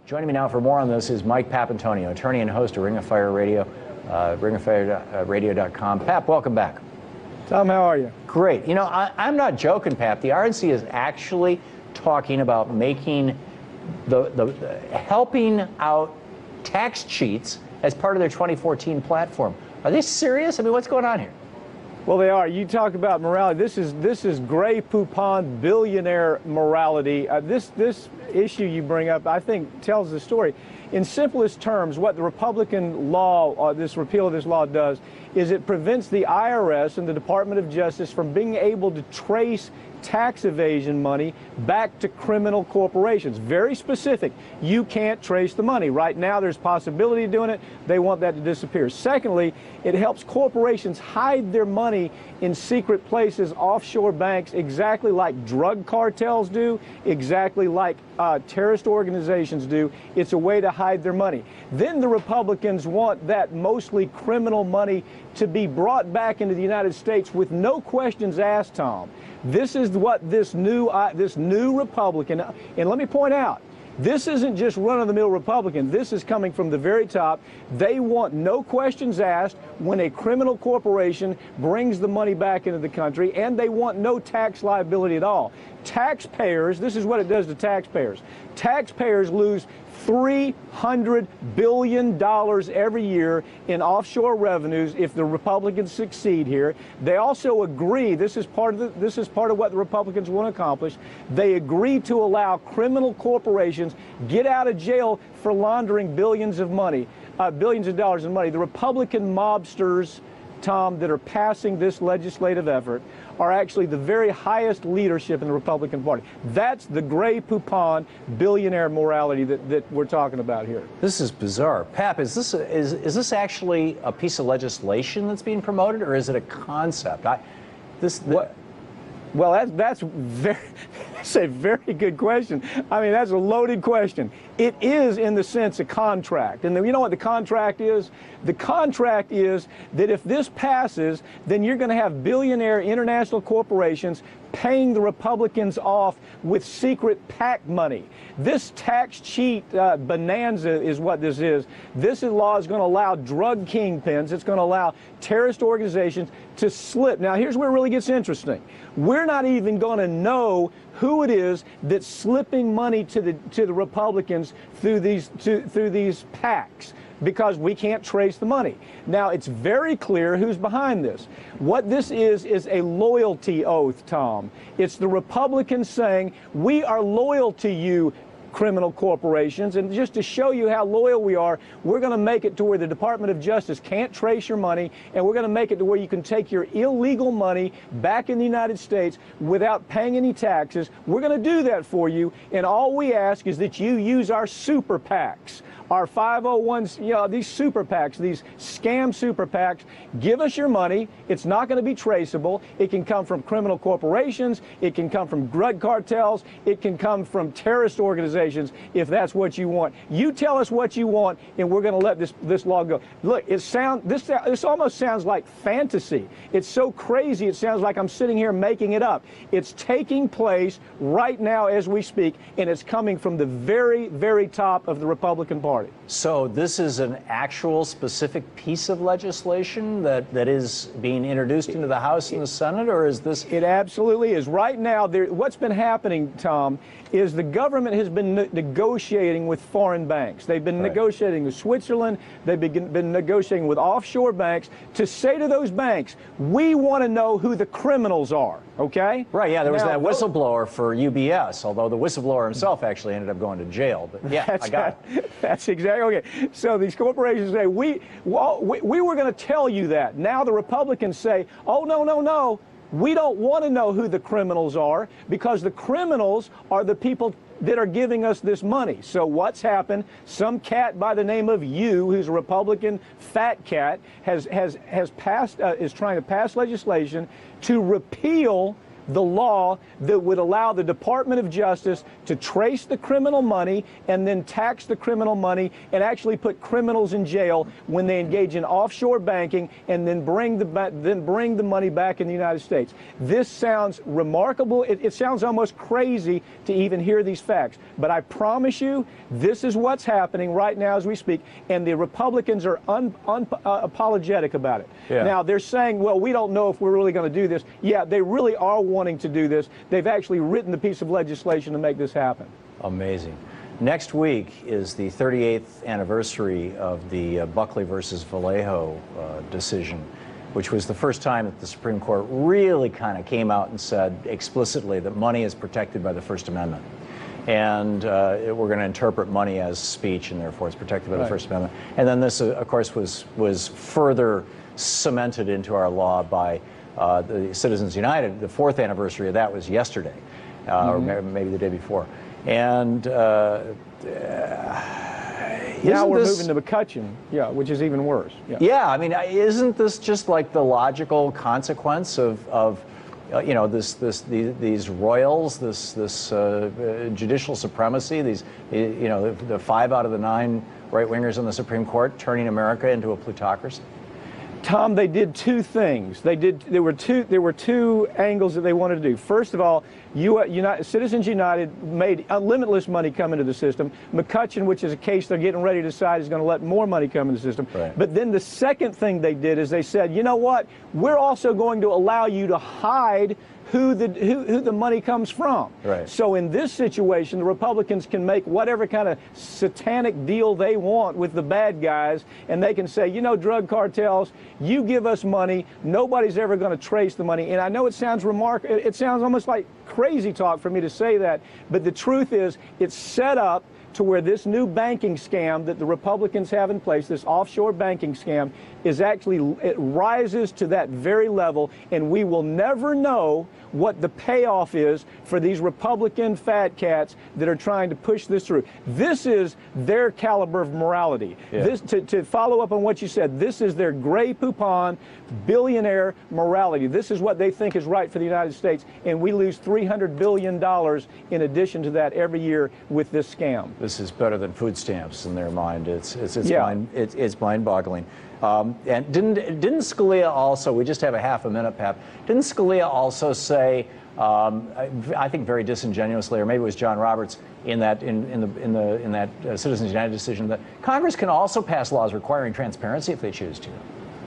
Joining me now for more on this is Mike Papantonio, attorney and host of Ring of Fire Radio, ringofireradio.com. Pap, welcome back. Tom, how are you? Great. You know, I'm not joking, Pap. The RNC is actually talking about making helping out tax cheats as part of their 2014 platform. Are they serious? I mean, what's going on here? Well, they are. You talk about morality. This is Grey Poupon billionaire morality. This issue you bring up, I think, tells the story. In simplest terms, what the Republican law, this repeal of this law does, is it prevents the IRS and the Department of Justice from being able to trace tax evasion money back to criminal corporations. Very specific. You can't trace the money. Right now, there's possibility of doing it. They want that to disappear. Secondly, it helps corporations hide their money in secret places, offshore banks, exactly like drug cartels do, exactly like terrorist organizations do. It's a way to hide their money. Then the Republicans want that mostly criminal money to be brought back into the United States with no questions asked, Tom. This is what this new Republican, and let me point out, this isn't just run-of-the-mill Republican. This is coming from the very top. They want no questions asked when a criminal corporation brings the money back into the country, and they want no tax liability at all. Taxpayers, this is what it does to taxpayers. Taxpayers lose $300 billion every year in offshore revenues if the Republicans succeed here. They also agree, this is part of what the Republicans want to accomplish. They agree to allow criminal corporations get out of jail for laundering billions of dollars in money. The Republican mobsters, Tom, that are passing this legislative effort are actually the very highest leadership in the Republican Party. That's the Grey Poupon billionaire morality that we're talking about here. This is bizarre. Pap, is this actually a piece of legislation that's being promoted, or is it a concept? Well, that's a very good question. I mean, that's a loaded question. It is, in the sense, a contract. And you know what the contract is? The contract is that if this passes, then you're going to have billionaire international corporations paying the Republicans off with secret PAC money. This tax cheat bonanza is what this is. This law is going to allow drug kingpins, it's going to allow terrorist organizations to slip. Now, here's where it really gets interesting. We're not even going to know who it is that's slipping money to the Republicans through these PACs, because we can't trace the money. Now, it's very clear who's behind this. What this is a loyalty oath, Tom. It's the Republicans saying, we are loyal to you, criminal corporations, and just to show you how loyal we are, we're going to make it to where the Department of Justice can't trace your money, and we're going to make it to where you can take your illegal money back in the United States without paying any taxes. We're going to do that for you, and all we ask is that you use our super PACs, our 501s, you know, these super PACs, these scam super PACs. Give us your money. It's not going to be traceable. It can come from criminal corporations. It can come from drug cartels. It can come from terrorist organizations, if that's what you want. You tell us what you want, and we're going to let this law go. Look, this almost sounds like fantasy. It's so crazy, it sounds like I'm sitting here making it up. It's taking place right now as we speak, and it's coming from the very, very top of the Republican Party. So this is an actual specific piece of legislation that is being introduced into the House and the Senate, or is this? It absolutely is. Right now, what's been happening, Tom, is the government has been negotiating with foreign banks. They've been negotiating with Switzerland. They've been negotiating with offshore banks to say to those banks, we want to know who the criminals are, okay? Right, yeah, there was that whistleblower for UBS, although the whistleblower himself actually ended up going to jail. But yeah, I got it. That's exactly, okay. So these corporations say, we were going to tell you that. Now the Republicans say, oh, no. We don't want to know who the criminals are, because the criminals are the people that are giving us this money. So what's happened? Some cat by the name of you, who's a Republican fat cat, is trying to pass legislation to repeal the law that would allow the Department of Justice to trace the criminal money and then tax the criminal money and actually put criminals in jail when they engage in offshore banking and then bring the money back in the United States. This sounds remarkable. It sounds almost crazy to even hear these facts. But I promise you, this is what's happening right now as we speak, and the Republicans are unapologetic about it. Yeah. Now, they're saying, well, we don't know if we're really going to do this. Yeah, they really are wanting to do this. They've actually written the piece of legislation to make this happen. Amazing. Next week is the 38th anniversary of the Buckley versus Vallejo decision, which was the first time that the Supreme Court really kind of came out and said explicitly that money is protected by the First Amendment. And we're going to interpret money as speech, and therefore it's protected by the First Amendment. And then this, of course, was further cemented into our law by the Citizens United. The fourth anniversary of that was yesterday, or maybe the day before. And now we're moving to McCutcheon, yeah, which is even worse. Yeah, I mean, isn't this just like the logical consequence of you know, these royals, this judicial supremacy, these, you know, the 5 out of the 9 right-wingers on the Supreme Court turning America into a plutocracy? Tom, they did two things. There were two angles that they wanted to do. First of all, Citizens United made limitless money come into the system. McCutcheon, which is a case they're getting ready to decide, is going to let more money come into the system. Right. But then the second thing they did is they said, you know what? We're also going to allow you to hide who the money comes from. Right. So in this situation, the Republicans can make whatever kind of satanic deal they want with the bad guys, and they can say, you know, drug cartels, you give us money, nobody's ever going to trace the money. And I know it sounds it sounds almost like crazy talk for me to say that, but the truth is it's set up to where this new banking scam that the Republicans have in place, this offshore banking scam, is actually, it rises to that very level, and we will never know what the payoff is for these Republican fat cats that are trying to push this through. This is their caliber of morality. Yeah. This, to follow up on what you said, this is their Grey Poupon billionaire morality. This is what they think is right for the United States, and we lose $300 billion in addition to that every year with this scam. This is better than food stamps in their mind. It's mind-boggling. And didn't Scalia also? We just have a half a minute, Pap. Didn't Scalia also say, I think very disingenuously, or maybe it was John Roberts in that Citizens United decision, that Congress can also pass laws requiring transparency if they choose to?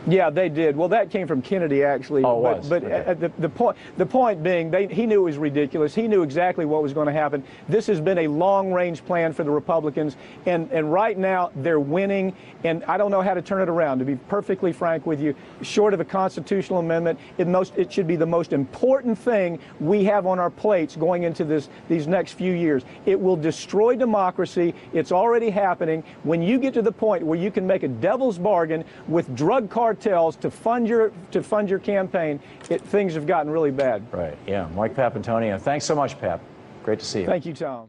Yeah, they did. Well, that came from Kennedy, actually. Oh, it was. But Okay. the point being, he knew it was ridiculous. He knew exactly what was going to happen. This has been a long-range plan for the Republicans, and right now they're winning. And I don't know how to turn it around. To be perfectly frank with you, short of a constitutional amendment, it should be the most important thing we have on our plates going into these next few years. It will destroy democracy. It's already happening. When you get to the point where you can make a devil's bargain with drug cartels to fund your campaign, things have gotten really bad. Right. Yeah. Mike Papantonio. Thanks so much, Pap. Great to see you. Thank you, Tom.